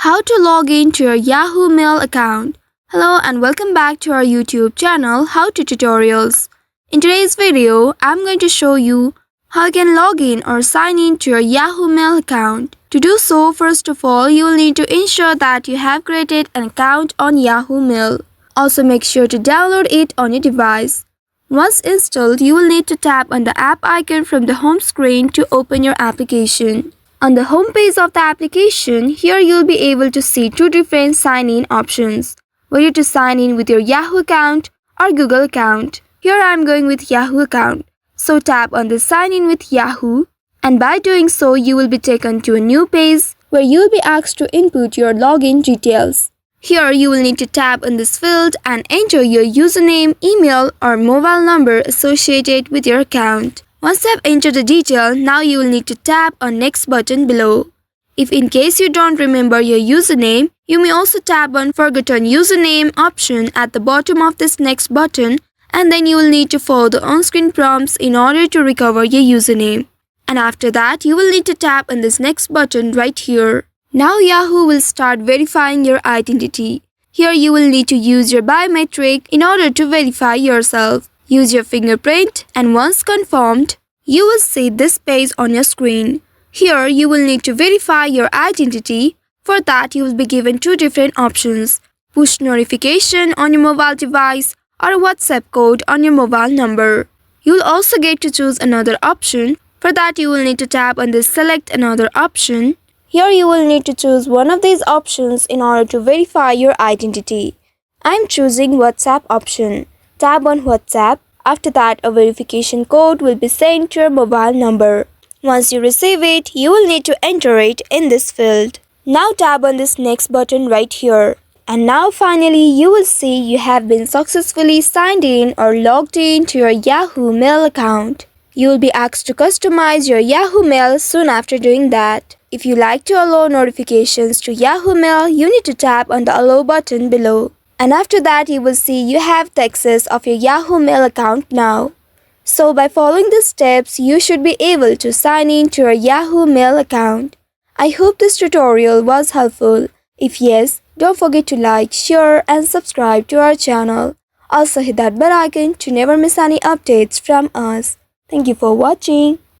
How to log in to your Yahoo Mail account. Hello and welcome back to our YouTube channel How to Tutorials. In today's video, I'm going to show you how you can log in or sign in to your Yahoo Mail account. To do so, first of all, you will need to ensure that you have created an account on Yahoo Mail. Also make sure to download it on your device. Once installed, you will need to tap on the app icon from the home screen to open your application. On the home page of the application, here you will be able to see two different sign-in options, whether to sign in with your Yahoo account or Google account. Here I am going with Yahoo account. So tap on the sign in with Yahoo, and by doing so you will be taken to a new page where you will be asked to input your login details. Here you will need to tap on this field and enter your username, email or mobile number associated with your account. Once you have entered the detail, now you will need to tap on next button below. If in case you don't remember your username, you may also tap on forgotten username option at the bottom of this next button, and then you will need to follow the on-screen prompts in order to recover your username. And after that, you will need to tap on this next button right here. Now Yahoo will start verifying your identity. Here you will need to use your biometric in order to verify yourself. Use your fingerprint, and once confirmed, you will see this page on your screen. Here you will need to verify your identity. For that, you will be given two different options: push notification on your mobile device or a WhatsApp code on your mobile number. You will also get to choose another option. For that, you will need to tap on this select another option. Here you will need to choose one of these options in order to verify your identity. I am choosing WhatsApp option. Tap on WhatsApp. After that, a verification code will be sent to your mobile number. Once you receive it, you will need to enter it in this field. Now tap on this next button right here. And now finally, you will see you have been successfully signed in or logged in to your Yahoo Mail account. You will be asked to customize your Yahoo Mail soon after doing that. If you like to allow notifications to Yahoo Mail, you need to tap on the allow button below. And after that, you will see you have the access of your Yahoo Mail account now. So by following the steps, you should be able to sign in to your Yahoo Mail account. I hope this tutorial was helpful. If yes, don't forget to like, share and subscribe to our channel. Also hit that bell icon to never miss any updates from us. Thank you for watching.